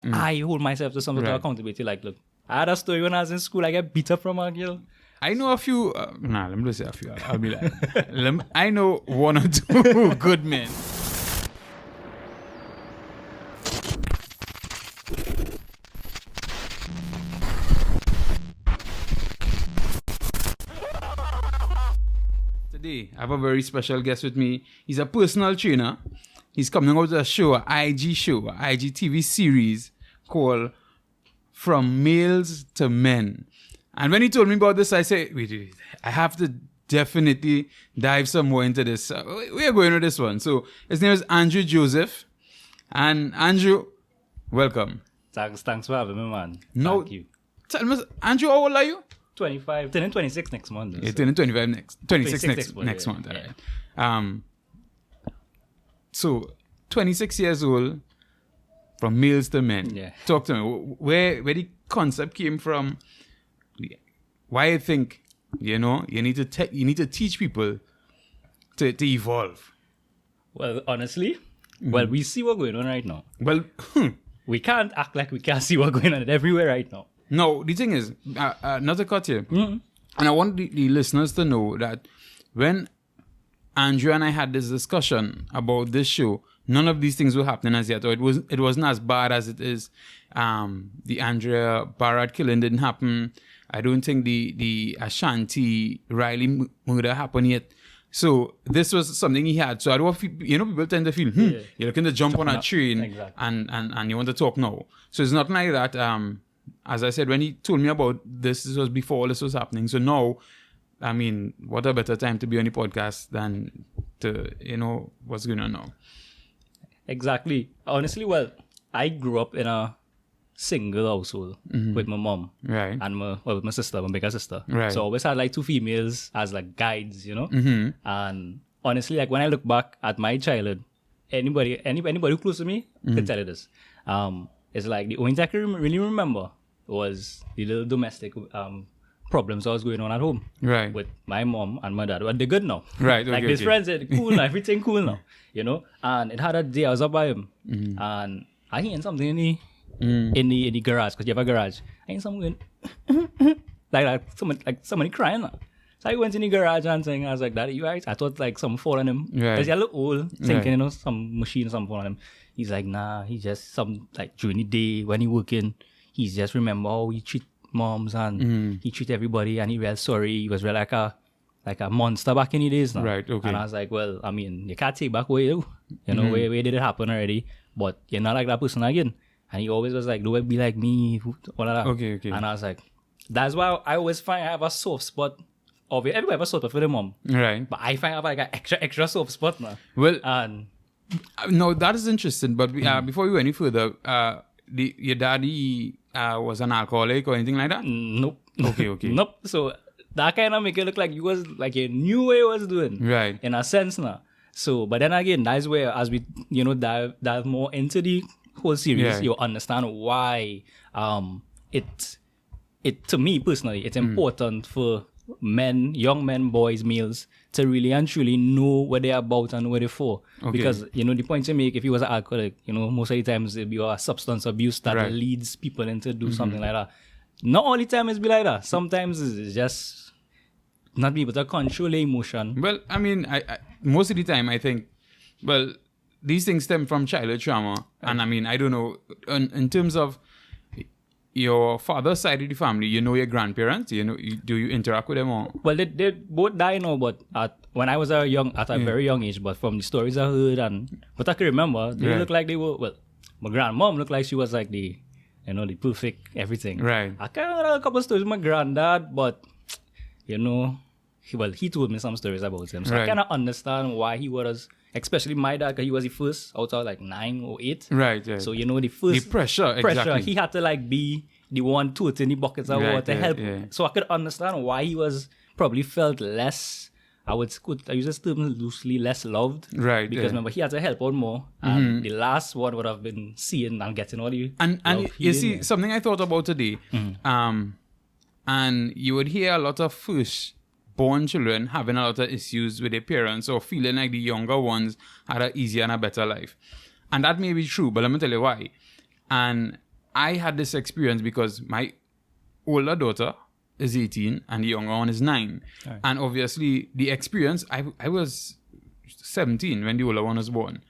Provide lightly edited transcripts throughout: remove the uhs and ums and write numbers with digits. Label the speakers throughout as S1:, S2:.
S1: I hold myself to some sort of accountability. Like, look, I had a story when I was in school. I get beat up from a girl.
S2: I know a few. Let me just say a few. I'll be like, I know one or two good men. Today, I have a very special guest with me. He's a personal trainer. He's coming out with a show, an IGTV series called From Males to Men. And when he told me about this, I said, wait, I have to definitely dive some more into this. We are going with this one. So his name is Andrew Joesph. And Andrew, welcome.
S1: Thanks for having me, man.
S2: No,
S1: Thank you.
S2: Tell me, Andrew, how old are you?
S1: 25, turning 26 next month.
S2: Yeah, turning 26 next month.
S1: Yeah.
S2: Right. So 26 years old, from males to men.
S1: Yeah.
S2: Talk to me. Where the concept came from? Why I think you need to teach people to evolve.
S1: Well, honestly, we see what's going on right now.
S2: Well,
S1: We can't act like we can't see what's going on everywhere right now.
S2: no. The thing is, not to cut you, and I want the listeners to know that when Andrew and I had this discussion about this show, none of these things were happening as yet, or it wasn't as bad as it is. The Andrea Barrett killing didn't happen. I don't think the Ashanti Riley murder happened yet. So this was something he had. So I don't people tend to feel, you're looking to jump on a train,
S1: exactly.
S2: and you want to talk now. So it's not like that. As I said, when he told me about this was before all this was happening. So now, I mean, what a better time to be on the podcast than to, what's going on now.
S1: Exactly. Honestly, well, I grew up in a single household with my mom.
S2: Right.
S1: And with my sister, my bigger sister.
S2: Right.
S1: So I always had like two females as like guides,
S2: Mm-hmm.
S1: And honestly, like when I look back at my childhood, anybody who close to me could tell you this. It's like the only thing I can really remember was the little domestic problems that was going on at home.
S2: Right.
S1: With my mom and my dad. But they're good now.
S2: Right. Okay,
S1: like his friends said, cool now, everything cool now. And it had a day I was up by him and I heard something in the garage, because you have a garage. I heard something like somebody crying now. So I went in the garage and saying, I was like, Daddy, you right? I thought like something fall on him.
S2: Right.
S1: Because he look old, thinking,
S2: Right.
S1: Some machine or something fall on him. He's like, nah, he just during the day when he working, he's just remember how he treat moms and he treat everybody, and he real sorry. He was real like a monster back in the days now.
S2: Right, okay.
S1: And I was like, well, I mean, you can't take back where you where did it happen already, but you're not like that person again. And he always was like, do it be like me, all of that.
S2: Okay.
S1: And I was like, that's why I always find I have a soft spot. Everybody have a soft spot for the mom.
S2: Right.
S1: But I find I have like an extra soft spot now.
S2: Well,
S1: And
S2: no, that is interesting. But before we go any further, your daddy was an alcoholic or anything like that?
S1: nope.
S2: Okay.
S1: Nope. So that kind of make it look like you was like you knew what you was doing.
S2: Right.
S1: In a sense now. So, but then again, that's where as we, dive more into the whole series, you understand why it to me personally, it's important for men, young men, boys, males, to really and truly know what they're about and what they're for.
S2: Okay.
S1: Because, the point you make, if he was an alcoholic, most of the times it'd be a substance abuse that leads people into do something like that. Not all the time it's be like that. Sometimes it's just not be able to control the emotion.
S2: Well, I mean, I most of the time I think, well, these things stem from childhood trauma. And I mean, I don't know, in terms of your father's side of the family, your grandparents, do you interact with them or?
S1: Well, they both die now, but when I was at a very young age, but from the stories I heard but I can remember, they look like they were, well, my grandmom looked like she was like the perfect everything.
S2: Right.
S1: I kind of heard a couple of stories with my granddad, but, he told me some stories about him. So I kind of understand why he was, especially my dad, because he was the first out of like 9 or 8.
S2: Right.
S1: So, the first
S2: the pressure, exactly.
S1: he had to be the one toting the buckets of water to help.
S2: Yeah.
S1: So I could understand why he was probably felt less, I use this term loosely, less loved.
S2: Right.
S1: Because remember, he had to help out more. And the last one would have been seeing and getting all the
S2: And you see, something I thought about today, and you would hear a lot of first-born children having a lot of issues with their parents or feeling like the younger ones had an easier and a better life. And that may be true, but let me tell you why. And I had this experience because my older daughter is 18 and the younger one is 9.
S1: Right.
S2: And obviously the experience, I was 17 when the older one was born.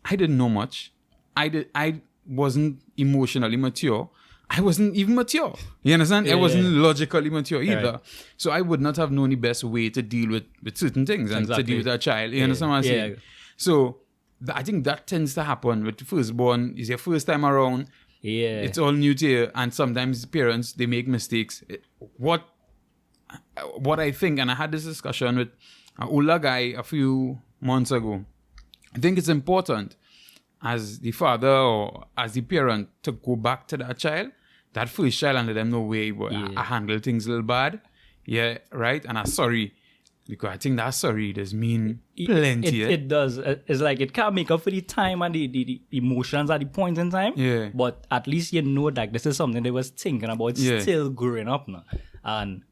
S2: I didn't know much. I wasn't emotionally mature. I wasn't even mature. You understand? I wasn't logically mature either. Right. So I would not have known the best way to deal with certain things and to deal with a child. You understand what I'm saying? So I think that tends to happen with the firstborn. It's your first time around.
S1: Yeah.
S2: It's all new to you. And sometimes parents, they make mistakes. What I think, and I had this discussion with an older guy a few months ago. I think it's important as the father or as the parent to go back to that child, that first child, and let them know where I handle things a little bad. Yeah, right? And I'm sorry. Because I think that sorry does mean plenty.
S1: It does. It's like it can't make up for the time and the emotions at the point in time.
S2: Yeah.
S1: But at least you know that this is something they was thinking about still growing up now. And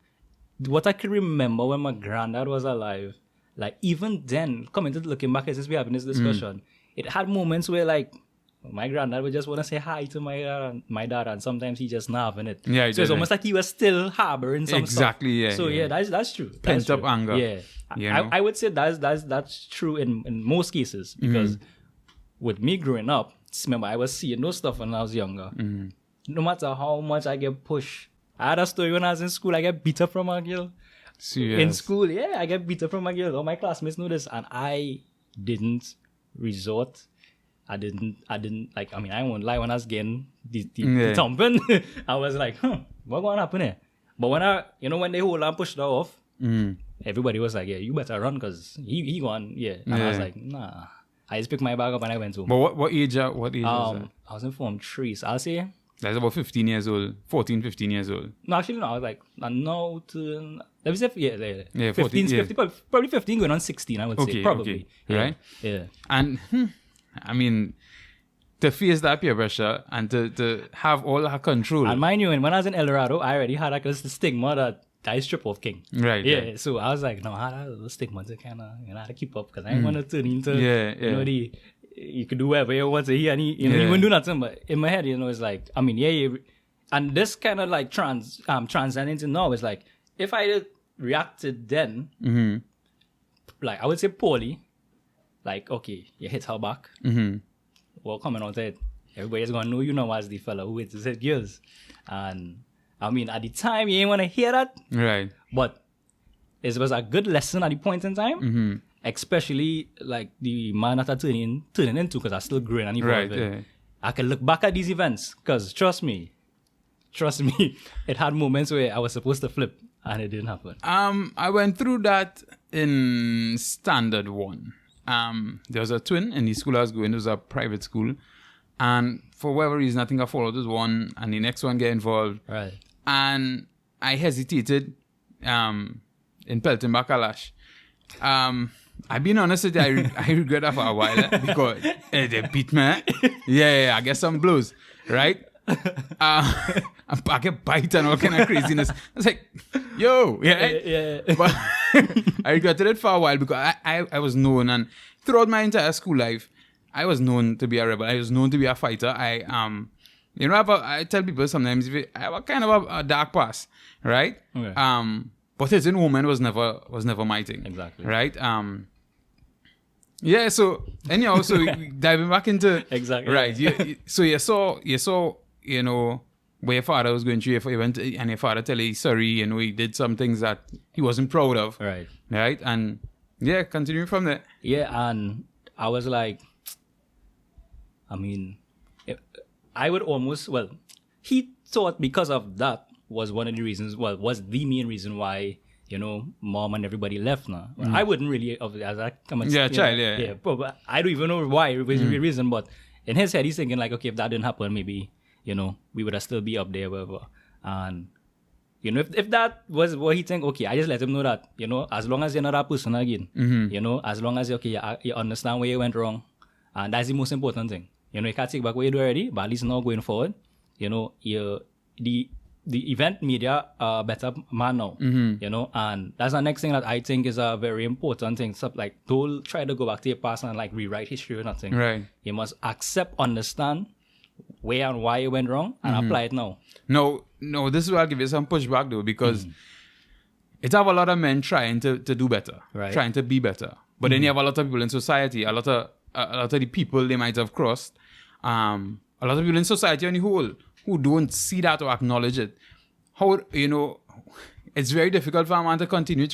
S1: what I can remember when my granddad was alive, like even then, looking back as we having this discussion, it had moments where like my granddad would just want to say hi to my dad, and sometimes he just not having it.
S2: Yeah,
S1: so it's almost like he was still harboring some stuff.
S2: Yeah.
S1: So that's true.
S2: Pent up anger.
S1: Yeah, you know? I would say that's true in most cases because with me growing up, remember I was seeing those stuff when I was younger. No matter how much I get pushed, I had a story when I was in school. I get beat up from a girl.
S2: Serious?
S1: In school, I get beat up from a girl. All my classmates know this, and I didn't resort. I didn't like, I mean, I won't lie, when I was getting the thumping, I was like, what going to happen here? But when they hold and push that off, everybody was like, yeah, you better run because he gone, And I was like, nah. I just picked my bag up and I went home.
S2: But what age was that?
S1: I was in Form 3, so I'll say.
S2: That's about 15 years old, 14, 15 years old.
S1: No, actually, no, I was like, no to, let me say,
S2: 14,
S1: 15, 15, probably 15 going on 16, I would say, probably.
S2: Okay. Right?
S1: Yeah.
S2: And, I mean, to face that peer pressure and to have all that control.
S1: And mind you, when I was in El Dorado, I already had like this stigma that I strip off king.
S2: Right.
S1: Yeah.
S2: Right.
S1: So I was like, no, I had a stigma to kind of, how to keep up because I didn't want to turn into, you could do whatever you want to hear and you wouldn't do nothing. But in my head, it's like, I mean, and this kind of like transcend into now is like, if I reacted then, like I would say poorly. Like, okay, you hit her back. Well, coming out it, everybody's going to know you now as the fella who hits his girls. And, I mean, at the time, you ain't want to hear that.
S2: Right.
S1: But it was a good lesson at the point in time. Especially, like, the man that I'm turning into, because I'm still growing and evolving. Right, yeah. I can look back at these events, because trust me, it had moments where I was supposed to flip, and it didn't happen.
S2: I went through that in Standard 1. There was a twin in the school I was going. It was a private school, and for whatever reason, I think I followed this one, and the next one get involved.
S1: Right.
S2: And I hesitated in pelting back a lash. I've been honest with you, I regret that for a while because they beat me. Yeah, I get some blows, right? I get bite and all kind of craziness. I was like, yo, yeah. But I regretted it for a while because I was known, and throughout my entire school life, I was known to be a rebel. I was known to be a fighter. I tell people sometimes I have a kind of a dark past, right? Okay. But as in woman was never my thing.
S1: Exactly.
S2: Right? Yeah, so anyhow, so diving back into
S1: exactly.
S2: Right. So you saw, where your father was going through, you went and your father tell you sorry, he did some things that he wasn't proud of.
S1: Right.
S2: Right? And continue from there.
S1: Yeah, and I was like, I mean, I would almost, he thought because of that was one of the reasons, was the main reason why, mom and everybody left now. I wouldn't really, as I come and but I don't even know why, it was the reason, but in his head, he's thinking like, okay, if that didn't happen, maybe, we would have still be up there, whatever. And, if that was what he think, okay, I just let him know that, as long as you're not that person again, as long as, you understand where you went wrong, and that's the most important thing. You can't take back what you do already, but at least now going forward, the event media are better man now, and that's the next thing that I think is a very important thing. So, like, don't try to go back to your past and like rewrite history or nothing.
S2: Right.
S1: You must accept, understand where and why it went wrong and apply it now.
S2: No, this is where I'll give you some pushback though, because it have a lot of men trying to do better, trying to be better. But then you have a lot of people in society, a lot of the people they might have crossed, a lot of people in society on the whole who don't see that or acknowledge it. How, it's very difficult for a man to continue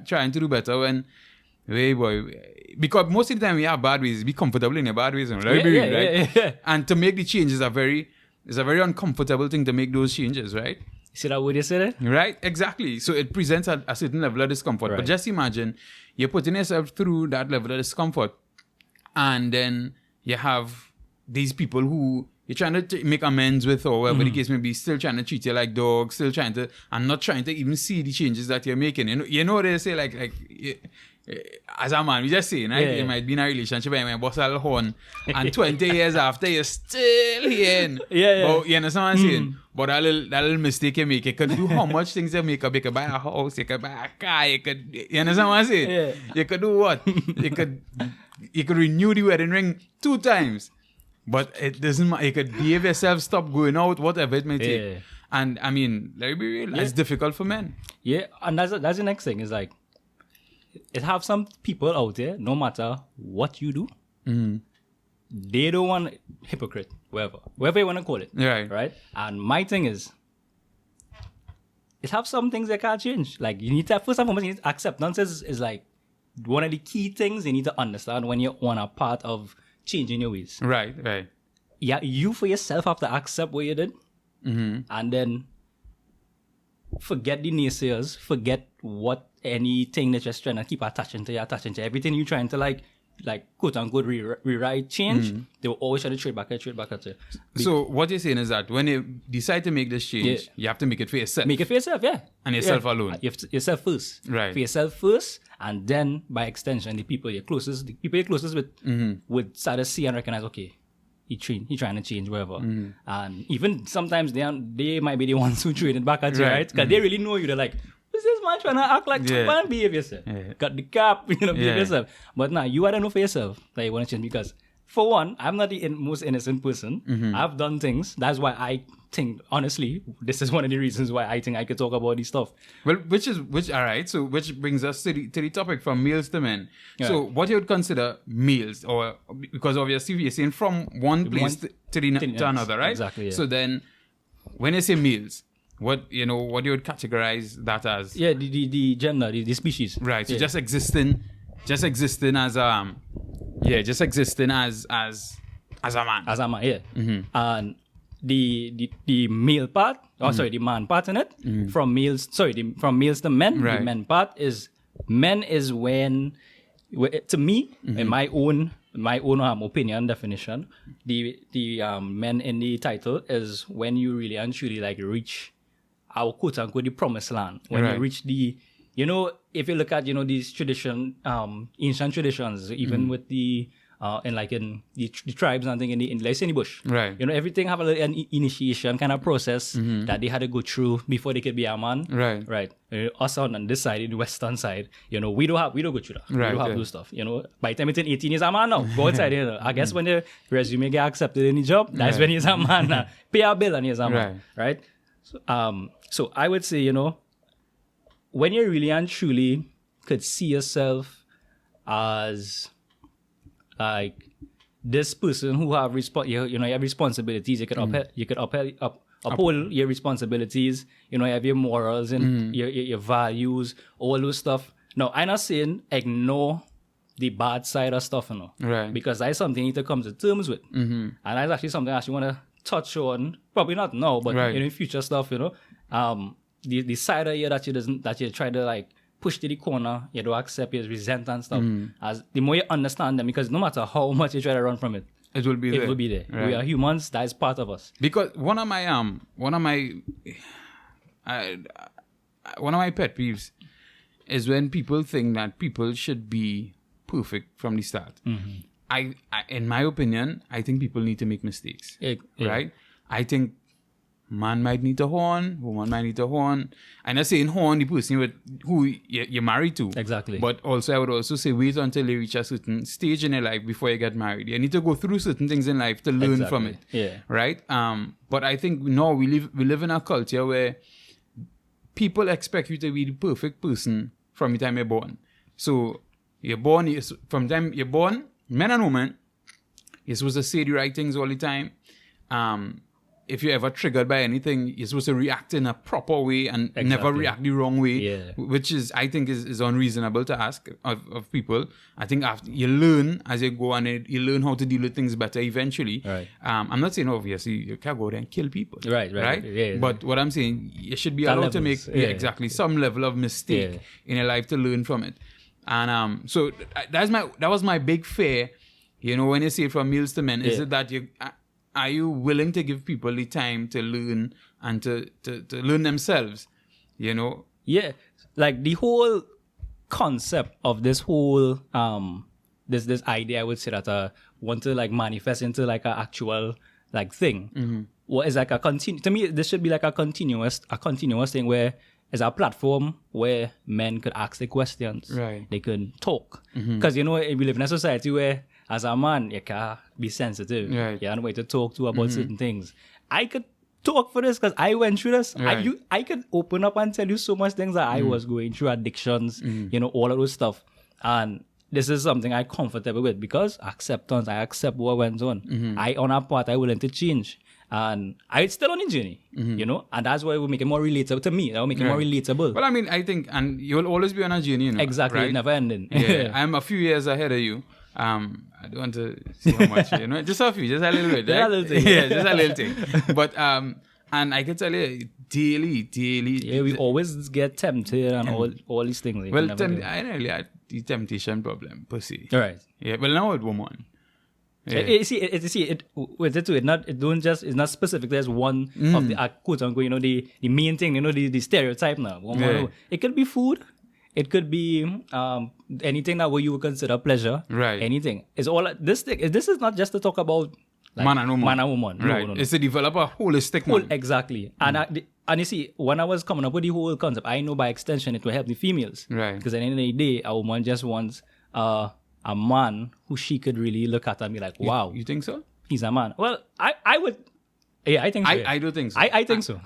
S2: trying to do better when, hey boy, because most of the time we have bad ways, be comfortable in your bad ways, right?
S1: Yeah.
S2: And to make the changes is a very uncomfortable thing to make those changes, right?
S1: See that what you said?
S2: Right, exactly. So it presents a certain level of discomfort. But just imagine you're putting yourself through that level of discomfort, and then you have these people who you're trying to make amends with, or whatever the case may be, still trying to treat you like dogs, still trying to, and not trying to even see the changes that you're making. You know what they say, like as a man, we just saying, right? You might be in a relationship and you might bust a horn, and 20 years after, you're still here. But you understand what I'm saying? But that little mistake you make, you could do how much things you make up. You could buy a house, you could buy a car, you understand what I'm saying? You could do what? You could renew the wedding ring 2 times. But it doesn't matter. You could behave yourself, stop going out, whatever it may take. And I mean, let me be real, it's difficult for men. Yeah,
S1: and that's the next thing. Is like, it have some people out there, no matter what you do, they don't want hypocrite, whatever you want to call it. Right? And my thing is, it have some things that can't change. Like, you need to, first and foremost, you need to acceptance is like one of the key things you need to understand when you're on a part of changing your ways.
S2: Right.
S1: Yeah, you for yourself have to accept what you did, and then forget the naysayers, forget anything that you're trying to keep attaching to everything you're trying to like quote unquote rewrite, change. They will always try to trade back at you.
S2: So what you're saying is that when you decide to make this change, you have to make it for yourself.
S1: Make it for yourself, and
S2: yourself alone.
S1: Yourself first,
S2: right?
S1: For yourself first, and then by extension, the people you're closest with would start to see and recognize, okay, he trying to change, whatever. And even sometimes they might be the ones who trade it back at you, right? Because they really know you. They're like, what's this man trying to act like? Man, behave yourself. Got the cap, behave yourself. But now you gotta know for yourself that you want to change, because for one, I'm not the most innocent person. I've done things. That's why I think, honestly, this is one of the reasons why I think I could talk about this stuff.
S2: Well, which all right. So which brings us to the topic from males to men. So what you would consider males, or because obviously you're saying from one place to another, right?
S1: Exactly. Yeah.
S2: So then, when you say males, what you would categorize that as?
S1: Yeah, the gender, the species.
S2: Right. So just existing as just existing as a man.
S1: As a man, yeah. And the male part, the man part in it, from males to men.
S2: Right.
S1: The men part is when, to me, in my own opinion definition, the men in the title is when you really and truly like reach our quote unquote the promised land. When you reach the, if you look at these ancient traditions, even with the in the tribes and thing in let's say in the bush,
S2: right?
S1: Everything have an initiation kind of process that they had to go through before they could be a man, right? Us on this side, in the western side, we don't go through that.
S2: Right,
S1: we don't have those stuff. By the time it's 18 years a man now, go outside. I guess when the resume get accepted in the job, that's when he's a man now. Pay a bill and he's a man, right? So I would say, when you really and truly could see yourself as like this person who have you have responsibilities, you could uphold your responsibilities, you have your morals and your values, all those stuff. No, I'm not saying ignore the bad side of stuff,
S2: right?
S1: Because that's something you need to come to terms with, and that's actually something I actually want to touch on, probably not now, but in future stuff, the side of you that you try to like push to the corner, you don't accept, you resent and stuff. As the more you understand them, because no matter how much you try to run from it,
S2: it will be
S1: there. Right. We are humans. That is part of us.
S2: Because one of my pet peeves is when people think that people should be perfect from the start. In my opinion, I think people need to make mistakes. Right? I think man might need a horn, woman might need a horn. I'm not saying horn the person who you're married to.
S1: Exactly.
S2: But also, I would also say wait until you reach a certain stage in your life before you get married. You need to go through certain things in life to learn from it.
S1: Yeah.
S2: Right? But I think no, we live in a culture where people expect you to be the perfect person from the time you're born. So from the time you're born, men and women, you're supposed to say the right things all the time. If you're ever triggered by anything, you're supposed to react in a proper way and never react the wrong way, which is, I think, is unreasonable to ask of people. I think after you learn as you go and you learn how to deal with things better eventually.
S1: Right.
S2: I'm not saying, obviously, you can't go there and kill people.
S1: Right. Yeah,
S2: but what I'm saying, you should be allowed to make some level of mistake in your life to learn from it. And so that was my big fear, when you say from males to men, is it that are you willing to give people the time to learn and to learn themselves,
S1: Yeah, like the whole concept of this whole this idea, I would say, that I want to like manifest into like an actual like thing. What is like to me, this should be like a continuous thing where it's a platform where men could ask the questions.
S2: Right.
S1: They could talk. Because we live in a society where as a man, you can't be sensitive.
S2: Right.
S1: You have no way to talk to about certain things. I could talk for this because I went through this.
S2: Right.
S1: I could open up and tell you so much things that I was going through, addictions, all of those stuff. And this is something I'm comfortable with because acceptance, I accept what went on. On our part, I'm willing to change. And I'm still on a journey, and that's why we make it more relatable to me. That will make it more relatable.
S2: Well, I mean, I think, and you'll always be on a journey,
S1: Exactly,
S2: right?
S1: never ending.
S2: Yeah, I'm a few years ahead of you. I don't want to see how much, just a few, just a little bit. Right?
S1: Just a little thing.
S2: Yeah, just a little thing. But, and I can tell you, daily.
S1: Yeah, we always get tempted and all these things. Like,
S2: well, I really had the temptation problem, per se.
S1: All right.
S2: Yeah, well, now with woman. Yeah.
S1: It's not specific. There's one of the quote unquote, the main thing, the stereotype now. It could be food. It could be anything that you would consider pleasure.
S2: Right.
S1: Anything. It's all this thing. This is not just to talk about like, man and woman.
S2: Right. No. It's to develop a holistic man.
S1: Exactly. And you see, when I was coming up with the whole concept, I know by extension it will help the females.
S2: Right.
S1: Because at the end of the day, a woman just wants a man who she could really look at and be like, wow.
S2: You think so?
S1: He's a man. Well, I would. Yeah, I think so.
S2: I do think so.
S1: I think so.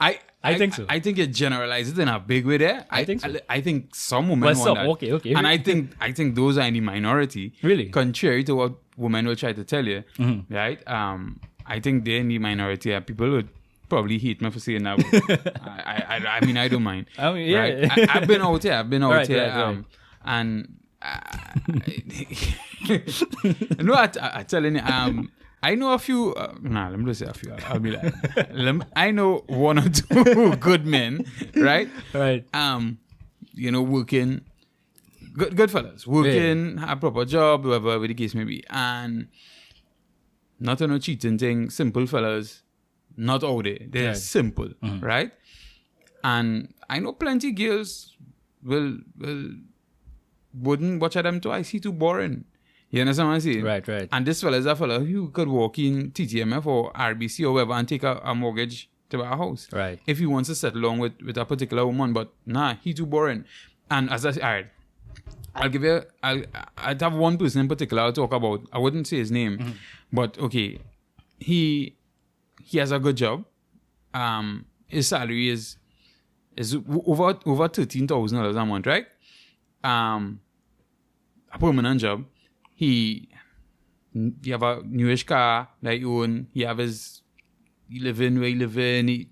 S1: I think so.
S2: I think you generalize it in a big way there.
S1: I think so.
S2: I think some women want that.
S1: Okay.
S2: And I think those are in the minority.
S1: Really?
S2: Contrary to what women will try to tell you. Right? I think they're in the minority. People would probably hate me for saying that. I mean, I don't mind.
S1: I mean, yeah.
S2: Right? I've been out here.
S1: Right.
S2: And no, I telling you, I know a few. Let me just say a few. I'll be like, I know one or two good men, right?
S1: Right.
S2: Working, good fellas, working, have a proper job, whatever the case may be, and not on a cheating thing. Simple fellas, not all day. They're simple, right? And I know plenty girls wouldn't watch at them twice. He's too boring. You understand what I'm saying?
S1: Right.
S2: And this fella is a fella who could walk in TTMF or RBC or whatever and take a mortgage to buy a house.
S1: Right.
S2: If he wants to settle along with a particular woman, but nah, he's too boring. And as I said, all right, I'd have one person in particular I'll talk about. I wouldn't say his name, but okay, he has a good job. His salary is over $13,000 a month, right? A permanent job. He have a newish car that he own. He live in where he live in.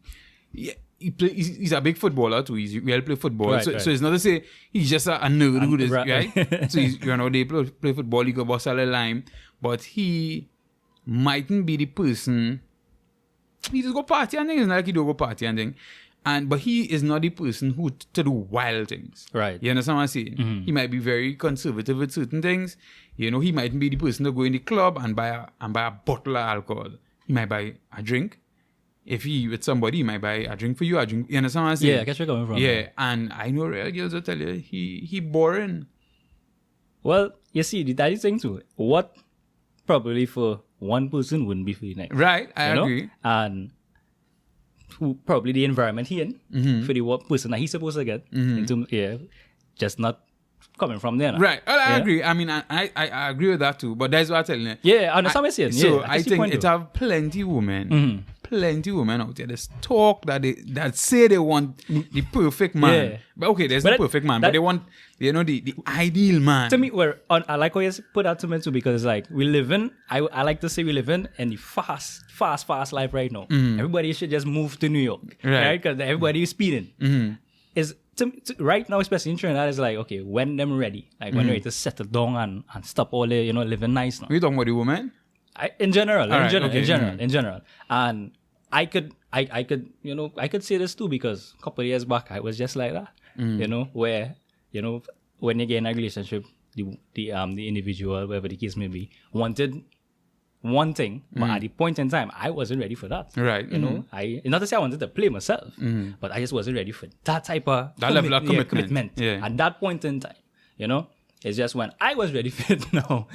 S2: He's a big footballer too. He's well play football.
S1: Right,
S2: so it's not to say he's just a nerd who is right. So they play football. He go bust a little lime, but he mightn't be the person. He just go party and things. It's not like he don't go party and things. But he is not the person who to do wild things.
S1: Right.
S2: You understand what I'm saying? He might be very conservative with certain things. He mightn't be the person to go in the club and buy a bottle of alcohol. He might buy a drink. If he with somebody, he might buy a drink for you, a drink. You understand what I'm saying?
S1: Yeah, I guess where you're coming from.
S2: Yeah, and I know real girls will tell you he boring.
S1: Well, you see, that is thing too. What probably for one person wouldn't be for the next.
S2: Right, I agree.
S1: And who probably the environment he in for the person that he's supposed to get. Just not coming from there.
S2: Right. Well, I agree. I mean, I agree with that too. But that's what I'm telling you.
S1: Yeah, I understand what you're saying.
S2: So I think it have plenty women out there that talk that say they want the perfect man. But okay, there's no perfect man, but they want the ideal man.
S1: To me, I like how you put that to me too, because like we live in, I like to say we live in the fast life right now. Everybody should just move to New York, right? Because everybody is speeding. Is right now, especially in Trinidad, is like, okay, when them ready, like when they're ready to settle down and stop all the living nice now.
S2: We talking about the woman?
S1: In general, and I could say this too, because a couple of years back I was just like that, where when you get in a relationship, the individual, whatever the case may be, wanted one thing, but at the point in time I wasn't ready for that.
S2: Right.
S1: I not to say I wanted to play myself, but I just wasn't ready for that type of
S2: level of commitment.
S1: Yeah. At that point in time, it's just when I was ready for it now.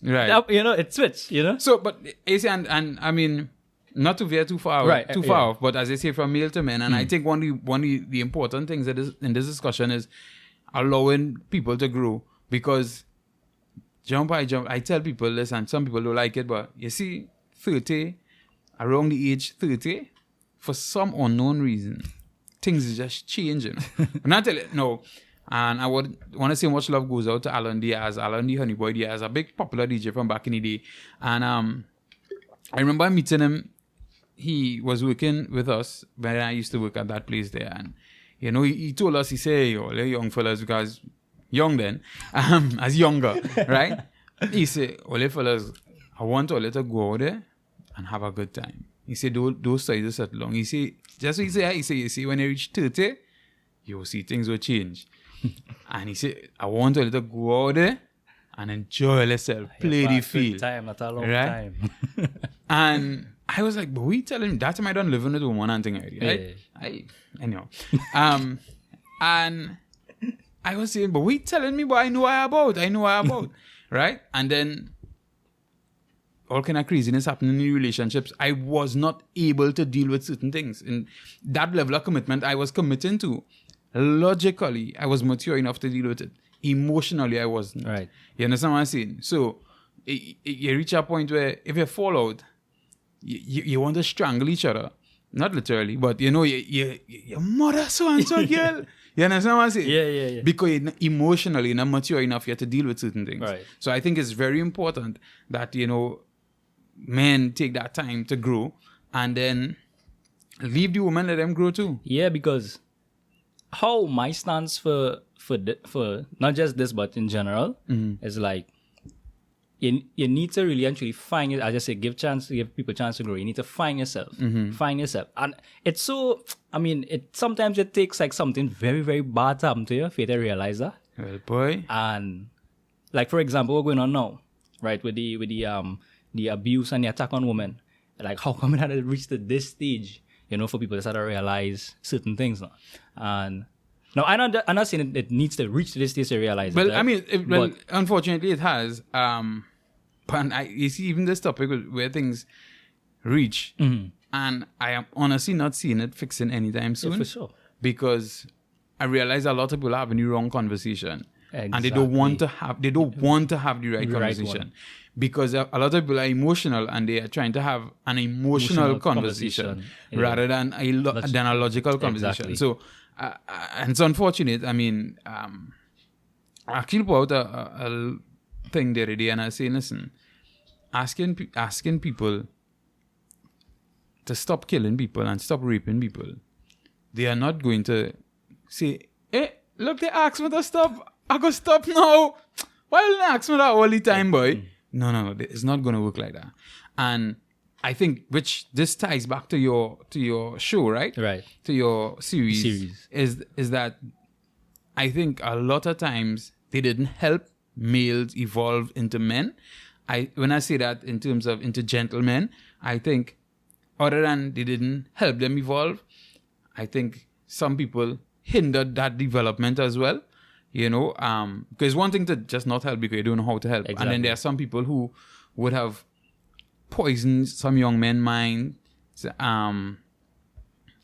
S2: Right.
S1: That, it switched. So,
S2: but AC and I mean, not to veer too far off, but as I say, from male to men, and I think one of the important things in this discussion is allowing people to grow, because jump, I tell people this, and some people don't like it, but you see, 30, around the age 30, for some unknown reason, things is just changing. I'm not telling no. And I would want to say much love goes out to Alan Diaz, Honey Boy Diaz, a big popular DJ from back in the day. And I remember meeting him. He was working with us when I used to work at that place there. And, he told us, he said, yo, young fellas, because young then, as younger, right? He said, all fellas, I want all to go out there and have a good time. He said, those sizes settle long. He said, just what he said, you see, when you reach 30, you'll see things will change. And he said, I want all to go out there and enjoy yourself, play the field.
S1: Time, not a long time.
S2: And I was like, but we telling me that time I don't live in with a woman and thing already, right? I know. And I was saying, but we telling me, but I know I about, right? And then all kind of craziness happening in relationships. I was not able to deal with certain things. And that level of commitment I was committing to, logically, I was mature enough to deal with it. Emotionally, I wasn't.
S1: Right.
S2: You understand what I'm saying? So, you reach a point where if you fall out, you want to strangle each other. Not literally, but your mother so-and-so girl. You understand what I'm saying?
S1: Yeah.
S2: Because emotionally, you're not mature enough yet to deal with certain things.
S1: Right.
S2: So I think it's very important that, men take that time to grow and then leave the woman, let them grow too.
S1: Yeah, because how my stance for not just this, but in general, is like, you need to really actually find it. I just say give people a chance to grow. You need to find yourself. Find yourself. And it's so, sometimes it takes like something very, very bad to happen to you for you to realize that.
S2: Well, boy.
S1: And like, for example, what's going on now, right? With the abuse and the attack on women. Like, how come it had to reach to this stage, for people to start to realize certain things now? And no, I'm not saying it needs to reach to this stage to realize
S2: well,
S1: it.
S2: Well, unfortunately, it has. But you see, even this topic where things reach, and I am honestly not seeing it fixing anytime soon.
S1: Yeah, for sure.
S2: Because I realize a lot of people are having the wrong conversation.
S1: Exactly.
S2: And they don't want to have the right conversation. Because a lot of people are emotional and they are trying to have an emotional conversation rather than a logical conversation.
S1: Exactly.
S2: So, and it's unfortunate. I actually put out a thing the other day and I say, listen, asking people to stop killing people and stop raping people, they are not going to say, hey, look, they asked me to stop. I go stop now. Why didn't they ask me that all the time, boy? No. It's not going to work like that. And I think, which this ties back to your show, right?
S1: Right.
S2: To your series. Is that I think a lot of times they didn't help males evolve into men. When I say that in terms of into gentlemen, I think other than they didn't help them evolve, I think some people hindered that development as well. Because one thing to just not help because you don't know how to help. Exactly. And then there are some people who would have poisoned some young men's mind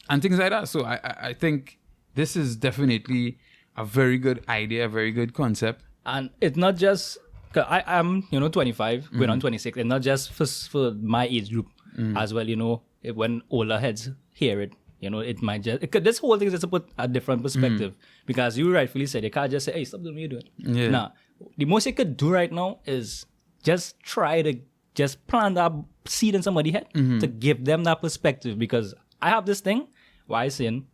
S2: and things like that. So I think this is definitely a very good idea, a very good concept.
S1: And it's not just, cause I'm 25, going on 26, and not just for my age group as well, when older heads hear it, it might just, this whole thing is just to put a different perspective, because you rightfully said, you can't just say, hey, stop doing what you're doing.
S2: Yeah.
S1: Nah, the most you could do right now is just try to just plant that seed in somebody's head to give them that perspective, because I have this thing where I saying,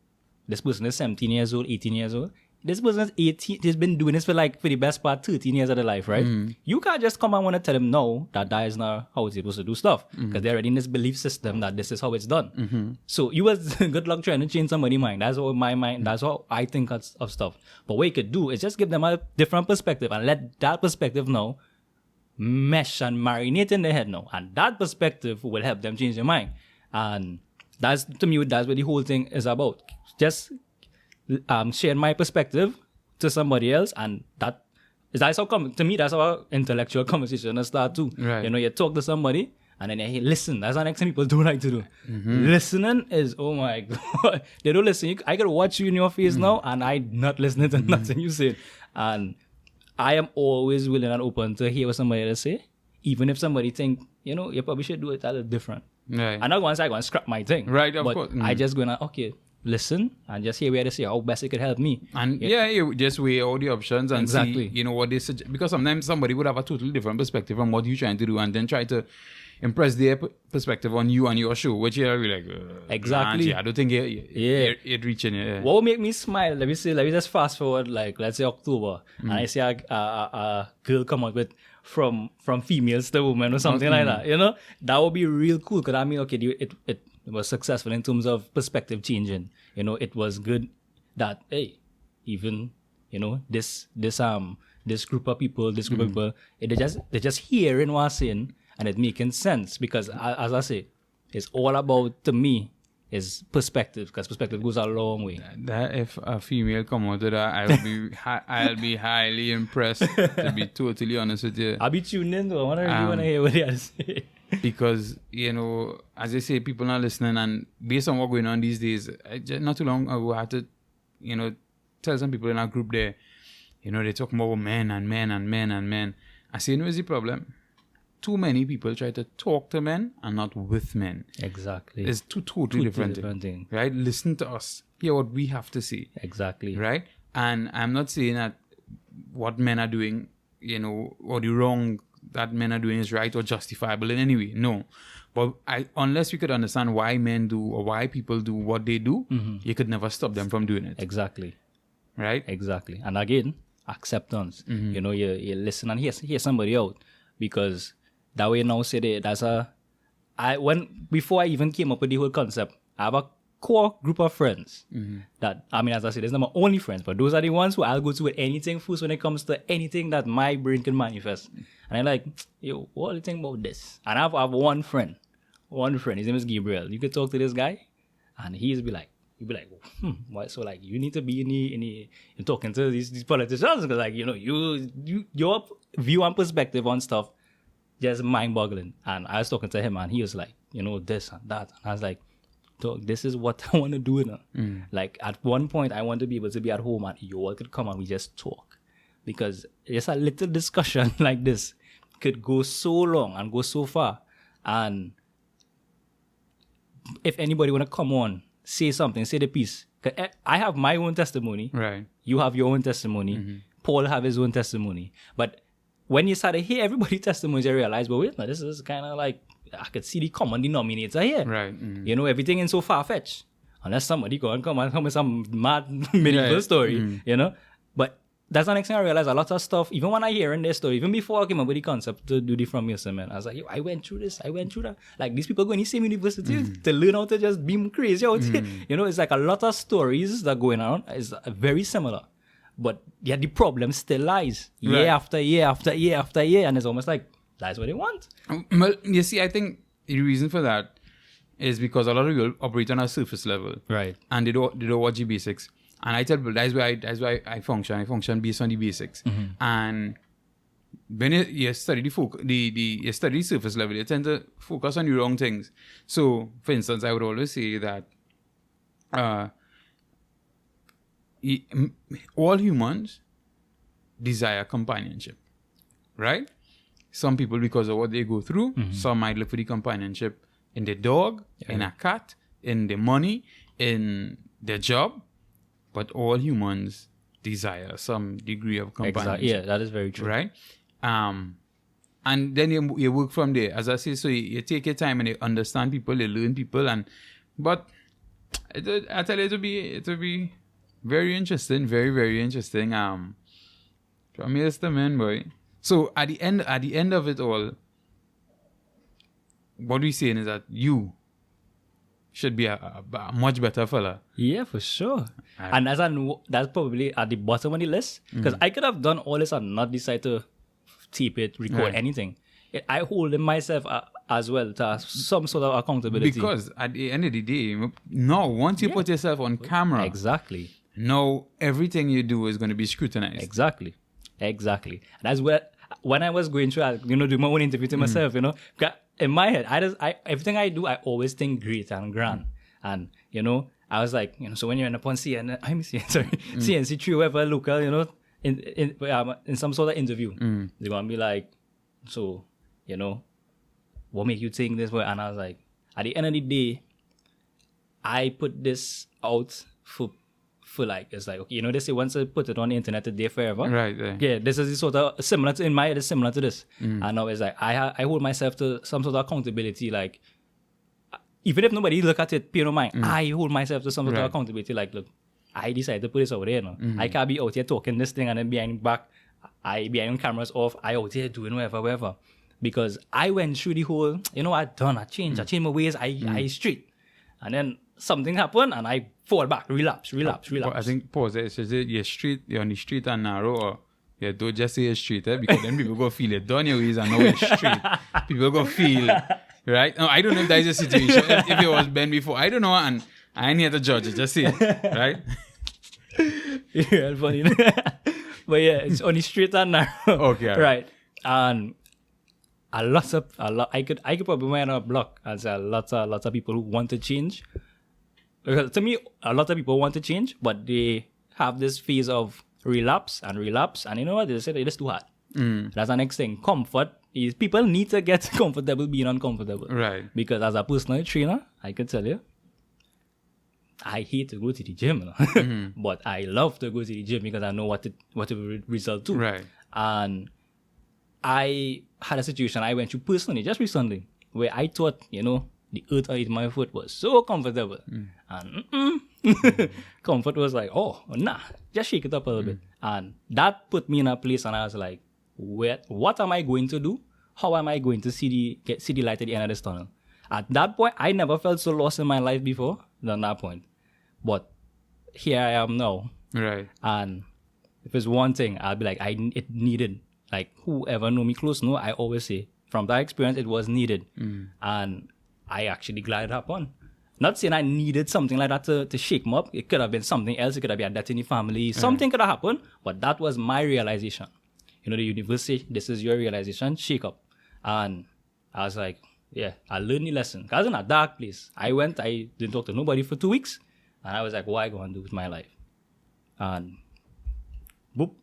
S1: this person is 17 years old, 18 years old. This person is 18, he's been doing this for the best part 13 years of their life, right? You can't just come and want to tell them, no, that is not how it's supposed to do stuff. Because they're already in this belief system that this is how it's done. So you was good luck trying to change somebody's mind. That's what my mind, that's how I think of stuff. But what you could do is just give them a different perspective and let that perspective now mesh and marinate in their head now. And that perspective will help them change their mind. And that's, to me, that's what the whole thing is about. Just share my perspective to somebody else, and that's how to me that's how intellectual conversation start too.
S2: Right.
S1: You talk to somebody and then you listen. That's the next thing people don't like to do. Listening is, oh my god, they don't listen. I can watch you in your face now, and I not listening to nothing you say. And I am always willing and open to hear what somebody else say, even if somebody think you probably should do it a little different.
S2: Right.
S1: I'm not going to say I'm going to scrap my thing.
S2: Right, of
S1: but
S2: course.
S1: I just going to, okay, listen and just hear where they say how best it could help me.
S2: And you just weigh all the options and
S1: Exactly.
S2: see, what they suggest. Because sometimes somebody would have a totally different perspective on what you're trying to do, and then try to impress their perspective on you and your show, which you're like,
S1: exactly.
S2: I don't think you're reaching it. Yeah.
S1: What would make me smile? Let me just fast forward, let's say October, and I see a girl come out with from females to women or something like that. That would be real cool. Because I mean, okay, it was successful in terms of perspective changing. It was good that, hey, even this group of people, they just hearing what I'm saying, and it making sense, because as I say, it's all about, to me, is perspective, because perspective goes a long way.
S2: That if a female come out of that, I'll be highly impressed, to be totally honest with you.
S1: I'll be tuned in though. I want to hear what they have to say.
S2: Because, as I say, people are listening, and based on what's going on these days, not too long ago, I had to, tell some people in our group there, they talk about men and men and men and men. I say, where's the problem? Too many people try to talk to men and not with men.
S1: Exactly.
S2: It's two totally different things. Right? Listen to us. Hear what we have to say.
S1: Exactly.
S2: Right? And I'm not saying that what men are doing, or the wrong that men are doing is right or justifiable in any way. No. But unless we could understand why men do or why people do what they do, you could never stop them from doing it.
S1: Exactly.
S2: Right?
S1: Exactly. And again, acceptance. You listen and hear somebody out, because that way now say before I even came up with the whole concept, I have a core group of friends that, I mean, as I said, there's not my only friends, but those are the ones who I'll go to with anything first when it comes to anything that my brain can manifest. And I'm like, yo, what do you think about this? And I have one friend, his name is Gabriel. You could talk to this guy and he'll be like, why? So you need to be in talking to these politicians, because your view and perspective on stuff just mind-boggling. And I was talking to him and he was like, this and that. And I was like, dog, this is what I want to do now. At one point, I want to be able to be at home and you all could come and we just talk. Because just a little discussion like this could go so long and go so far. And if anybody want to come on, say something, say the piece. I have my own testimony.
S2: Right.
S1: You have your own testimony. Paul have his own testimony. But when you start to hear everybody's testimonies, you realize, well, wait, no, this is kind of I could see the common denominator here.
S2: Right.
S1: Everything is so far-fetched. Unless somebody come with some mad medieval story, But that's the next thing I realized. A lot of stuff, even when I hear in their story, even before I came up with the concept to do the From Your man, I was like, yo, I went through this, I went through that. These people go in the same university to learn how to just be crazy out here. It's a lot of stories that are going on. It's very similar. But yeah, the problem still lies year after year after year after year. And it's almost like, that's what they want.
S2: Well, you see, I think the reason for that is because a lot of people operate on a surface level.
S1: Right.
S2: And they don't watch the basics. And I tell people, that's why I function. I function based on the basics. And when you study you study the surface level, you tend to focus on the wrong things. So, for instance, I would always say that all humans desire companionship, right? Some people, because of what they go through, some might look for the companionship in the dog, in a cat, in the money, in their job, but all humans desire some degree of companionship.
S1: Exactly. Yeah, that is very true.
S2: Right? And then you work from there. As I say, so you take your time and you understand people, you learn people, but I tell you, it will be very interesting, very, very interesting. From here to man, boy. So at the end of it all, what we're saying is that you should be a much better fella.
S1: Yeah, for sure. And that's probably at the bottom of the list, because I could have done all this and not decide to tape it, record anything. I hold myself as well to some sort of accountability.
S2: Because at the end of the day, now once you put yourself on camera,
S1: exactly,
S2: now everything you do is going to be scrutinized.
S1: Exactly. That's where when I was going through, do my own interview to myself, in my head, everything I do, I always think great and grand, and I was like, so when you're in upon CNC3, whoever local, in some sort of interview, they're gonna be like, so, what make you think this way? And I was like, at the end of the day, I put this out for like, it's like, okay, they say once I put it on the internet, it's there forever.
S2: Right.
S1: Yeah, this is sort of similar to, in my head, it's similar to this. And now it's like, I hold myself to some sort of accountability, like, even if nobody look at it, pay no mind, I hold myself to some sort of accountability, like, look, I decided to put this out there, I can't be out here talking this thing and then behind cameras off, I out here doing whatever. Because I went through the whole, I changed my ways, I straight. And then something happened and I fall back, relapse.
S2: But I think, pause it, so you're on the street and narrow, or yeah, don't just say you're straight, because then people go feel it done your ways and now you're straight. People go feel, right? No, I don't know if that is a situation. If it was Ben before, I don't know, and I ain't here to judge it, just say it, right?
S1: Yeah, funny. But yeah, it's on the street and narrow.
S2: Okay.
S1: Right. And I could probably write on a blog and say lots of people who want to change. Because to me, a lot of people want to change, but they have this phase of relapse, and you know what? They say it's too hard. That's the next thing. Comfort is, people need to get comfortable being uncomfortable.
S2: Right.
S1: Because as a personal trainer, I can tell you, I hate to go to the gym, but I love to go to the gym because I know what it will result to.
S2: Right.
S1: And I had a situation I went through personally just recently where I thought, the earth underneath my foot was so comfortable. And comfort was like, oh, nah, just shake it up a little bit. And that put me in a place, and I was like, what am I going to do? How am I going to see the light at the end of this tunnel? At that point, I never felt so lost in my life before than that point. But here I am now.
S2: Right.
S1: And if it's one thing, I'll be like, it needed. Like, whoever know me close know, I always say, from that experience, it was needed. And I actually glad it happened. Not saying I needed something like that to shake me up. It could have been something else. It could have been a death in the family. Something could have happened. But that was my realization. The universe say, this is your realization, shake up. And I was like, yeah, I learned the lesson. Because I was in a dark place. I didn't talk to nobody for 2 weeks. And I was like, what am I going to do with my life? And boop.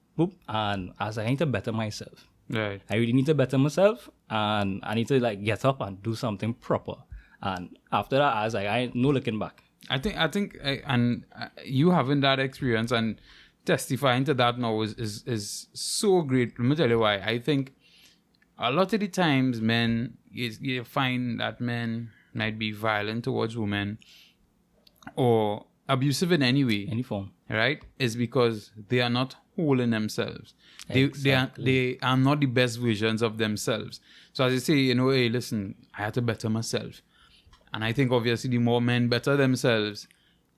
S1: And I was like, I need to better myself.
S2: Right.
S1: I really need to better myself. And I need to get up and do something proper. And after that, I was like, I ain't no looking back.
S2: I think, you having that experience and testifying to that now is so great. Let me tell you why. I think a lot of the times you find that men might be violent towards women or abusive in any way.
S1: Any form.
S2: Right? Is because they are not whole in themselves. They are not the best versions of themselves. So as you say, hey, listen, I had to better myself. And I think obviously the more men better themselves,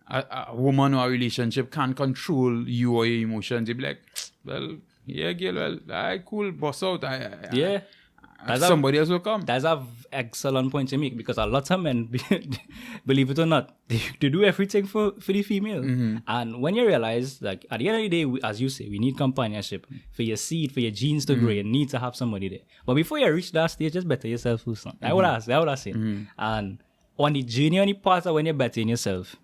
S2: a woman or a relationship can't control you or your emotions. They be like, well, yeah, girl, well, I cool, boss out. Somebody else will come.
S1: That's an excellent point to make, because a lot of men, believe it or not, they do everything for the female. And when you realize, like, at the end of the day, as you say, we need companionship. For your seed, for your genes to grow, you need to have somebody there. But before you reach that stage, just better yourself first. That's what I say. And on the journey, on the path of when you're bettering yourself,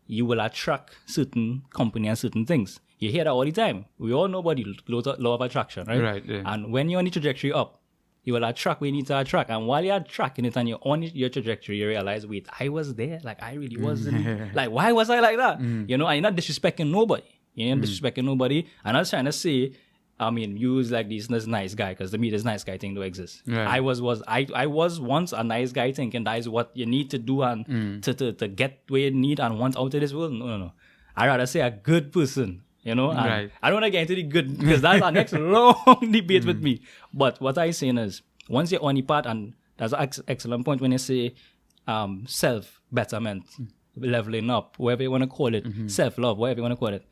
S1: you will attract certain company and certain things. You hear that all the time. We all know about the law of attraction, right?
S2: Right, yeah.
S1: And when you're on the trajectory up, you will attract what you need to attract. And while you're tracking it and you're on your trajectory, you realize, wait, I was there. Like, I really wasn't. Like, why was I like that? You know, and you're not disrespecting nobody. You're not disrespecting nobody. And I was trying to say, I mean, you use like this nice guy, because to me, this nice guy thing don't exist.
S2: Right.
S1: I was once a nice guy thinking that is what you need to do and to get where you need and want out of this world. No. I'd rather say a good person. You know, and
S2: Right.
S1: I don't want to get into the good, because that's our next long debate with me. But what I'm saying is, once you're on the path, and that's an excellent point when you say self-betterment, leveling up, whatever you want to call it, self-love, whatever you want to call it.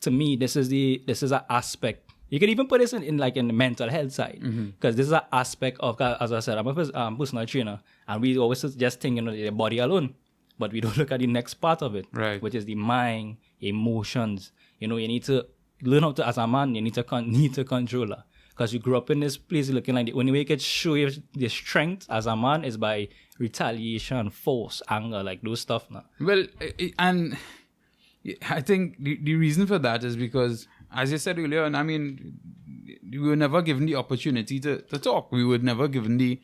S1: To me, this is an aspect. You can even put this in the mental health side, because this is an aspect of, as I said, I'm a personal trainer, and we always just think, the body alone, but we don't look at the next part of it,
S2: Right.
S1: which is the mind, emotions. You need to learn how to, as a man, you need to control her. Because you grew up in this place looking like the only way you can show your strength as a man is by retaliation, force, anger, like those stuff now.
S2: Well, and I think the reason for that is because, as you said earlier, and I mean, we were never given the opportunity to talk. We were never given the,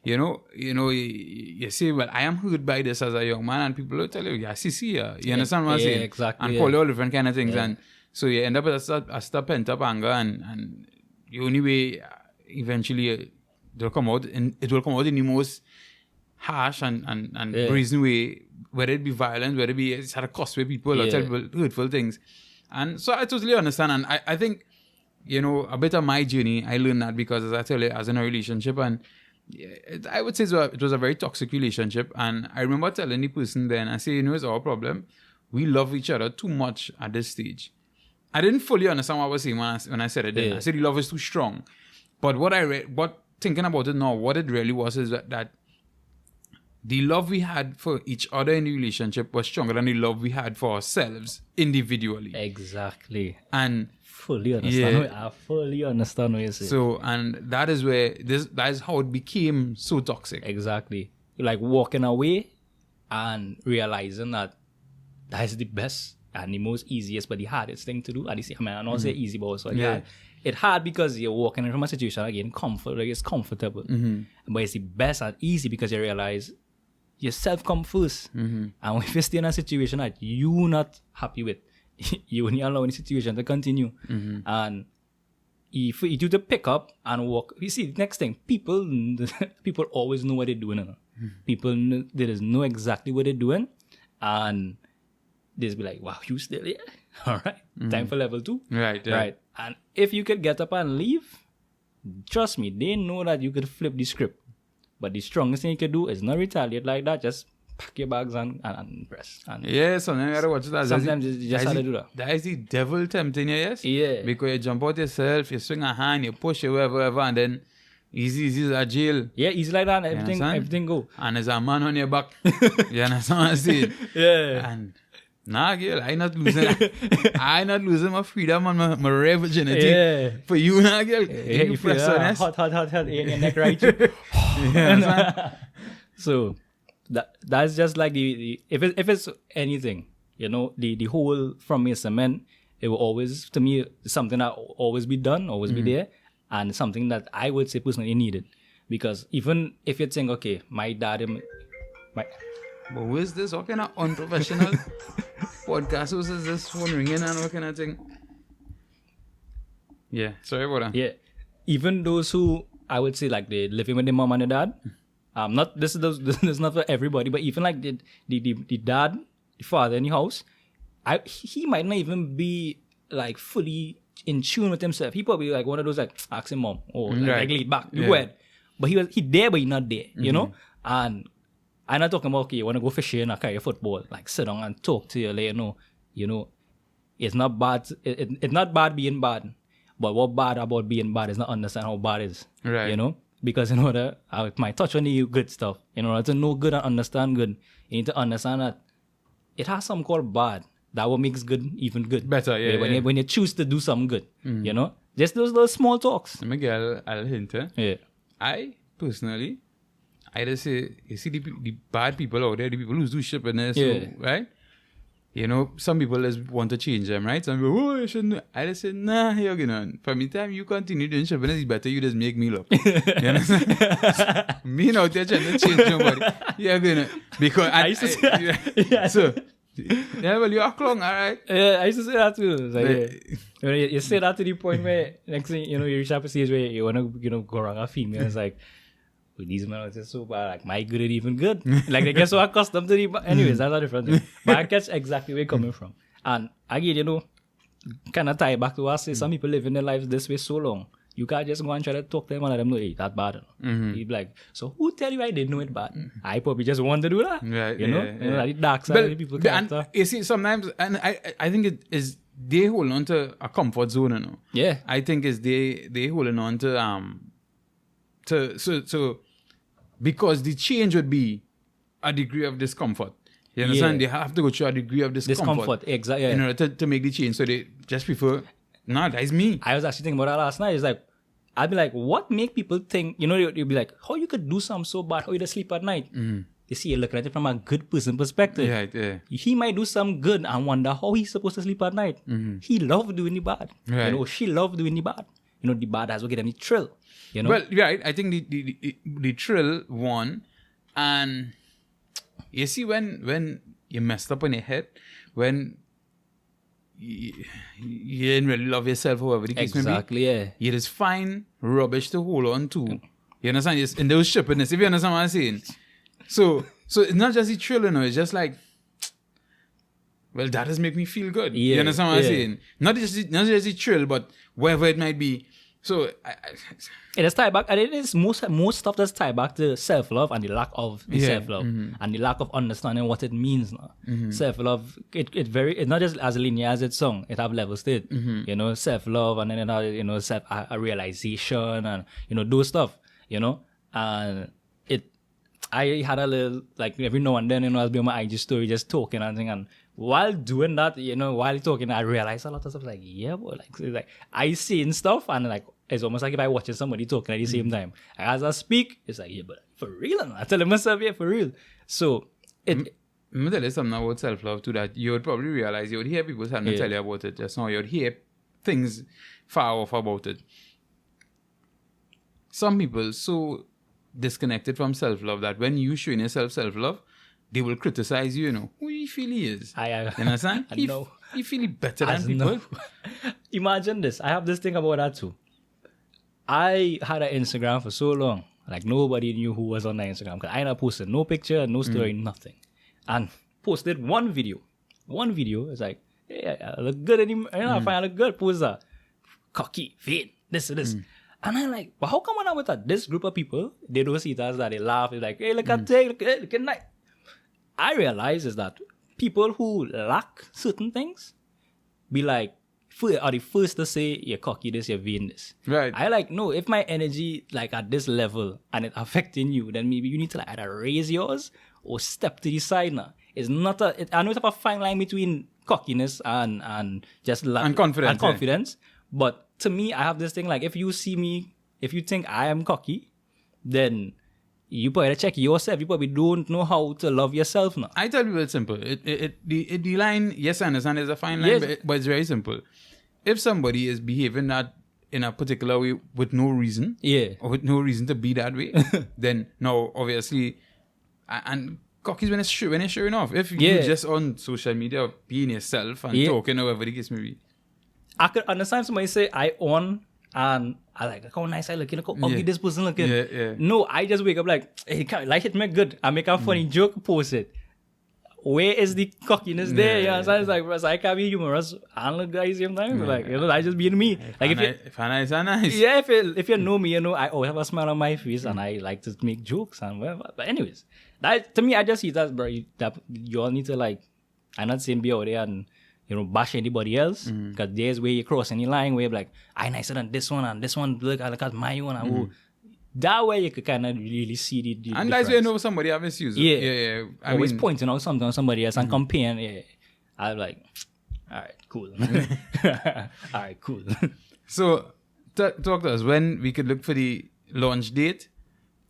S2: you say, well, I am hurt by this as a young man, and people will tell you, yeah, see, you understand what I'm saying?
S1: Exactly.
S2: And call you all different kind of things. And so you end up with a pent-up anger, and the only way eventually it will come out in the most harsh and brazen way, whether it be violent, whether it be it's had a cost with people or tell people hurtful things. And so I totally understand. And I think, a bit of my journey, I learned that because, as I tell you, I was in a relationship, and I would say it was a very toxic relationship. And I remember telling the person then, I say, it's our problem. We love each other too much at this stage. I didn't fully understand what I was saying when I said it then.
S1: Yeah.
S2: I said the love is too strong. But thinking about it now, what it really was is that the love we had for each other in the relationship was stronger than the love we had for ourselves individually.
S1: Exactly.
S2: And
S1: fully understand. I fully understand what you're saying.
S2: so, and that is where that is how it became so toxic.
S1: Exactly. Like walking away and realizing that is the best and the most easiest but the hardest thing to do. I don't say easy, but also it's hard because you're walking in from a situation again, it's comfortable. But it's the best and easy because you realize yourself come first. And if you stay in a situation that you're not happy with, you only allow the situation to continue. And if you do the pick up and walk, you see, next thing, people always know what they're doing. People they just know exactly what they're doing, and they just be like, wow, you still here? All right, time for level 2. Right. And if you could get up and leave, trust me, they know that you could flip the script. But the strongest thing you could do is not retaliate like that. Just pack your bags and press. And
S2: Sometimes you gotta watch that.
S1: sometimes you just have to do that.
S2: That is the devil tempting you, yes?
S1: Yeah.
S2: Because you jump out yourself, you swing a hand, you push it wherever, and then easy is a jail.
S1: Yeah, easy like that.
S2: understand?
S1: Everything go.
S2: And there's a man on your back. You understand what I'm saying?
S1: Yeah.
S2: And nah, girl, I not losing my freedom and my rare virginity.
S1: Yeah.
S2: For you, nah, girl.
S1: Yeah,
S2: You press on this.
S1: hot in your neck right through. So that's just like the if it's anything, the whole from me cement, it will always, to me, something that will always be done, always be there, and something that I would say personally needed. Because even if you think, okay, my dad,
S2: But who is this? What kind of unprofessional podcast host is this? Phone ringing and what kind of thing? Yeah, sorry about that.
S1: yeah, even those who I would say like they living with their mom and the dad, not this is not for everybody, but even like the dad, the father in the house, he might not even be like fully in tune with himself. He probably like one of those like asking mom or like laid back, you go ahead. But he there, but he not there, And I'm not talking about, okay, you want to go fishing or carry a football, like sit down and talk to you, it's not bad. It's not bad being bad, but what bad about being bad is not understand how bad is,
S2: Right.
S1: Because in order, I might touch on the good stuff. In order to know good and understand good, you need to understand that it has something called bad. That what makes good even good.
S2: Better, yeah.
S1: When you choose to do something good, just those little small talks.
S2: Miguel, I'll hint.
S1: Yeah.
S2: I personally, I just say, you see the bad people out there, the people who do shit in this,
S1: Yeah.
S2: right? You know, some people just want to change them, right? Some people, oh, I shouldn't. I just say, nah, you're gonna. From the time you continue doing shit, it's better you just make me look. You understand? Me not there trying to change somebody. You're gonna. Because
S1: I used to say that.
S2: So, yeah, well, you're clong, all right?
S1: Yeah, I used to say that too. It's like, you say that to the point where next thing, you reach up a stage where you want to, go around a female. It's like, these men are just so bad. Like, my good ain't even good. Like, they get so accustomed to the... Anyways, that's a different thing. But I catch exactly where you're coming from. And again, kind of tie back to what I say. Some people live in their lives this way so long. You can't just go and try to talk to them and let them know, hey, that's bad. You'd be like, so who tell you I didn't know it bad? I probably just want to do that.
S2: Right,
S1: you know, the dark side of the people character.
S2: You see, sometimes, and I think it is, they hold on to a comfort zone, you know.
S1: Yeah.
S2: I think it's they holding on to because the change would be a degree of discomfort. You understand? They have to go through a degree of discomfort.
S1: Exactly.
S2: In order to make the change. So they just prefer, nah, that's me.
S1: I was actually thinking about that last night. It's like, I'd be like, what make people think, you'll be like, how you could do something so bad, how you just sleep at night? You see, you're looking at it from a good person perspective.
S2: Yeah.
S1: He might do some good and wonder how he's supposed to sleep at night. He loved doing the bad.
S2: Right.
S1: She loved doing the bad. The bad has to get them the thrill.
S2: Well, right. I think the thrill won, and you see when you messed up on your head, when you didn't really love yourself, however the case may be.
S1: Exactly, yeah.
S2: You just find rubbish to hold on to. You understand? It's in those shippiness, if you understand what I'm saying. So it's not just the thrill, it's just like, well, that does make me feel good.
S1: Yeah,
S2: you understand what I'm saying? Not just the thrill, but wherever it might be. So
S1: it is tied back, and it is most stuff that's tied back to self-love and the lack of self-love and the lack of understanding what it means now. Self-love, it's not just as linear as it's sung. It have levels to it. Self-love, and then a realization, and those stuff. And I had a little, like, every now and then, I'll be on my IG story just talking and thing, and while doing that, while talking, I realized a lot of stuff. Like, yeah, boy, like I seen stuff, and like it's almost like if I watching somebody talking at the same time. As I speak, it's like, yeah, but for real, I tell myself, yeah, for real. So
S2: I'm gonna tell you something about self-love too, that you would probably realize. You would hear people trying to tell you about it just now. You would hear things far off about it. Some people so disconnected from self-love that when you showing yourself self-love, they will criticize you, who you feel he is. You understand?
S1: I know.
S2: He feel better than people.
S1: Imagine this. I have this thing about that too. I had an Instagram for so long. Like, nobody knew who was on the Instagram, because I never posted no picture, no story, nothing. And posted one video. It's like, hey, I look good. I find I look good. Post that. Cocky, vain, this. And I'm like, well, how come I'm with that? This group of people, they don't see it as that. They laugh. They're like, hey, look at Tay, look at that. I realize is that people who lack certain things be like, are the first to say, you're cocky this, you're vain this.
S2: Right.
S1: I like, no, if my energy like at this level and it affecting you, then maybe you need to like either raise yours or step to the side now. It's not I know it's a fine line between cockiness and just
S2: and confidence.
S1: But to me, I have this thing like, if you see me, if you think I am cocky, then you probably check yourself. You probably don't know how to love yourself now.
S2: I tell people it's simple. The line, yes, I understand, is a fine line, yes. but it's very simple. If somebody is behaving that in a particular way with no reason, or with no reason to be that way, then no, obviously, and cocky is when it's showing off. If you're just on social media being yourself and talking however the case may be.
S1: I could understand somebody say I on and I like how nice I look, how ugly this person looking.
S2: Yeah.
S1: No, I just wake up like, hey, like it me good. I make a funny joke, post it. Where is the cockiness there? Yeah. So it's like, bro, so I can't be humorous and look at the same time. Like, I just being me. Like
S2: if I'm nice.
S1: Yeah, if you know me, I always have a smile on my face and I like to make jokes and whatever. But anyways, that to me, I just see that, bro, that you all need to like, I'm not saying be out there and bash anybody else, because there's where you cross any line where you're like, I'm nicer than this one, and this one look at my one, and that way you could kind of really see the
S2: and that's where you know somebody have misused it. Yeah.
S1: I always pointing out something on somebody else and comparing. Yeah, I'm like, all right, cool. All right, cool.
S2: So talk to us when we could look for the launch date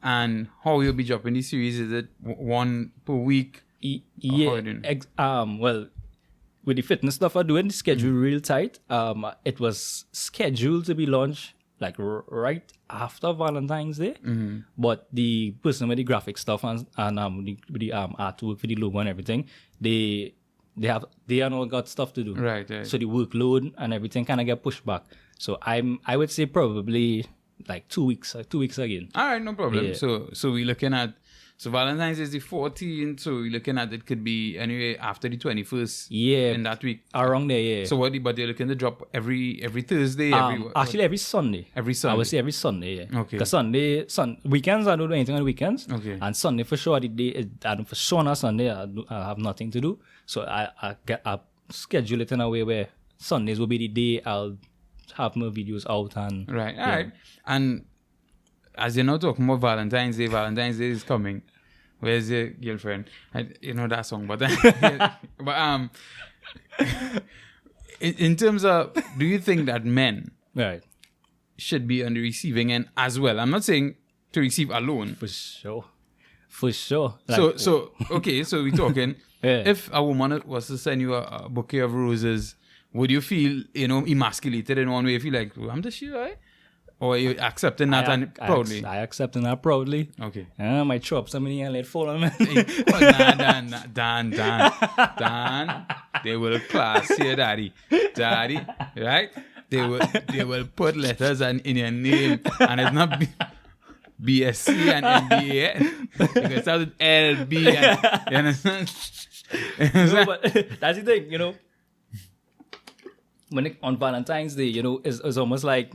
S2: and how you'll be dropping the series. Is it one per week?
S1: Yeah. Well, with the fitness stuff I'm doing, the schedule real tight. It was scheduled to be launched like right after Valentine's Day, but the person with the graphic stuff and the artwork for the logo and everything, they are all got stuff to do.
S2: Right.
S1: So the workload and everything kind of get pushed back. So I would say probably like 2 weeks again.
S2: All right, no problem.
S1: Yeah.
S2: So we're looking at, so Valentine's is the 14th, so we're looking at it could be anyway after the 21st.
S1: Yeah.
S2: In that week.
S1: Around there, yeah.
S2: So but they're looking to drop every Thursday?
S1: Actually, every Sunday.
S2: Every Sunday?
S1: I would say every Sunday, yeah.
S2: Okay.
S1: Because weekends, I don't do anything on the weekends.
S2: Okay.
S1: And Sunday, for sure, for sure on Sunday, I have nothing to do. So I schedule it in a way where Sundays will be the day I'll have more videos out. And
S2: Right, all right. And as you're not talking about Valentine's Day is coming. Where's your girlfriend? You know that song, but in terms of, do you think that men
S1: right
S2: should be on the receiving end as well? I'm not saying to receive alone.
S1: for sure.
S2: So okay, so we're talking.
S1: Yeah.
S2: If a woman was to send you a bouquet of roses, would you feel, emasculated in one way? You feel like, I'm just sure, right? Or are you accepting that proudly?
S1: I accepting that proudly.
S2: Okay.
S1: My chops, I'm in let fall on me.
S2: Dan, they will class here, daddy, right? They will put letters in your name, and it's not BSc and MBA. You can start with LB. You understand?
S1: No, but that's the thing, when on Valentine's Day, it's almost like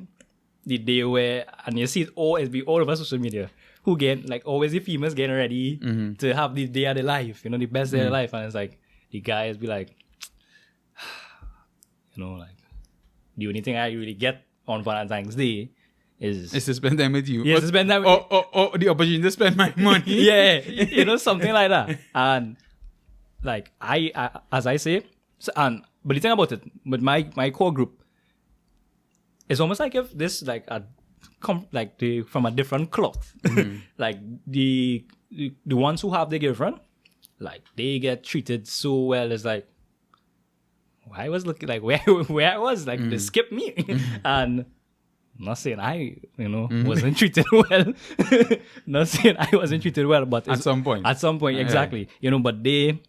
S1: the day where, and you see it it's be all over social media, who get, like, always the females getting ready to have the day of their life, the best day of their life, and it's like, the guys be like, like, the only thing I really get on Valentine's Day is
S2: to spend time with you.
S1: Yes, to spend time with
S2: or the opportunity to spend my money.
S1: Yeah, something like that. And, like, I as I say, but the thing about it, with my core group, it's almost like if this from a different cloth. Like the ones who have their girlfriend, like, they get treated so well. It's like, I was looking like where I was, like, they skipped me. And I'm not saying I wasn't treated well. Not saying I wasn't treated well, but
S2: at some point,
S1: exactly. But they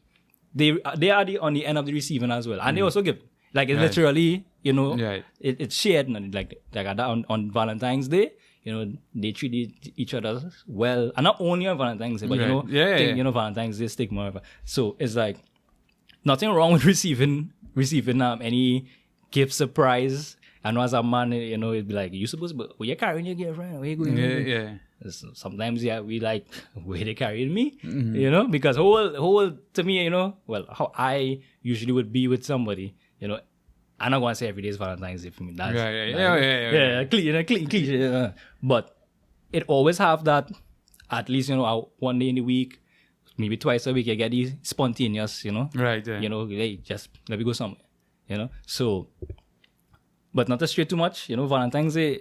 S1: are on the end of the receiving as well, and they also give, like, it's literally, it's shared, and like on Valentine's Day, they treat each other well, and not only on Valentine's Day, but Valentine's Day stigma. So it's like nothing wrong with receiving any gift surprise. I know as a man, it'd be like, you supposed to, you're carrying your girlfriend, where you going?
S2: Yeah.
S1: Sometimes, we like, where they carrying me, because whole to me, how I usually would be with somebody, I'm not going to say every day is Valentine's Day for me. That's, cliche. But it always have that, at least, one day in the week, maybe twice a week, you get these spontaneous,
S2: Right, yeah.
S1: Hey, just let me go somewhere, so, but not to stray too much, Valentine's Day,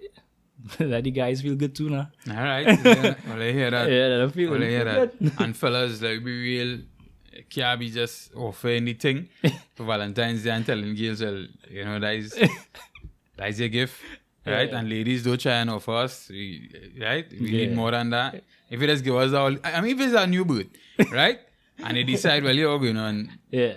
S1: let the guys feel good too now.
S2: All right. Well, I hear that.
S1: Yeah, I feel
S2: that. And fellas, like, be real, can't be just offer anything for Valentine's Day and telling girls, well, that's your gift, right? And ladies, don't try and offer us, right? We need more than that. If you just give us all, if it's a new birth, right? And they decide, well, you're going on.
S1: Yeah.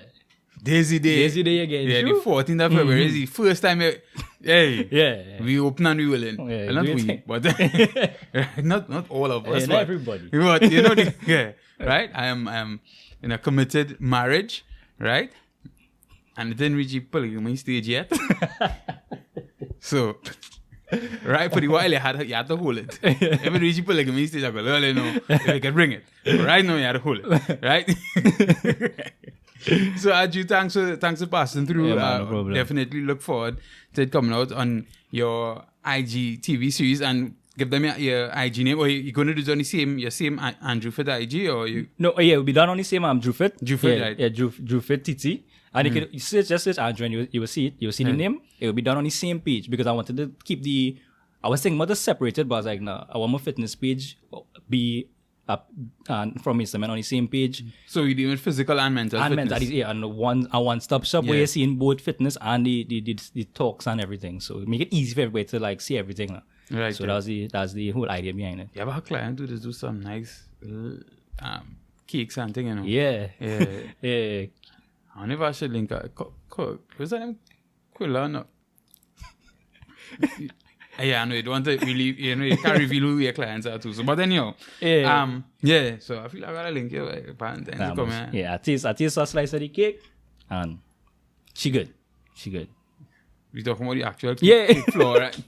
S2: Daisy Day again. Yeah, the 14th of February is the first time we open and we willing. Yeah, not we, but not all of us.
S1: Not everybody.
S2: But right? I am in a committed marriage, right? And it didn't reach the polygamy stage yet. So, right, for the while you had to hold it. If it reach the polygamy stage, I go, well, you can bring it. But right now you had to hold it, right? So, Andrew, thanks for passing through.
S1: No problem.
S2: Definitely look forward to it coming out on your IGTV series, and give them your IG name. Or you're going to do it on your same Andrew Fit IG, or you?
S1: No, it'll be done on the same Drew Fit.
S2: Drew Fit, right?
S1: Yeah, Drew Fit TT. And you just search Andrew, and you will see it. You will see the name. It will be done on the same page, because I wanted to keep I was thinking about the separated, but I was like, no, I want my fitness page be and from Mr. Men on the same page.
S2: So you're doing physical and mental fitness.
S1: And a one-stop shop where you're seeing both fitness and the talks and everything. So make it easy for everybody to like see everything.
S2: Right.
S1: So that's the whole idea behind it.
S2: You have a client who just do some nice cakes and thing, you know.
S1: Yeah.
S2: Yeah. I never should link what's that name? Quilla, no. Yeah, I know you don't want to really, you can't reveal who your clients are too. So, but anyhow, so I feel like I gotta link you.
S1: I taste a slice of the cake, and she good.
S2: We talking about the actual cake flour, right?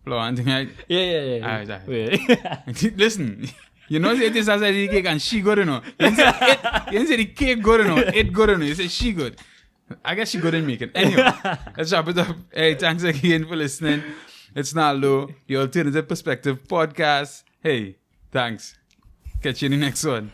S2: Flour and thing, right?
S1: Yeah.
S2: Alright. Listen, you know, say this as the cake and she good, you know. You didn't say the cake good, you know. It good, you know. You say she good. I guess she good in making. Anyway, let's wrap it up. Hey, thanks again for listening. It's Naldo, the Alternative Perspective Podcast. Hey, thanks. Catch you in the next one.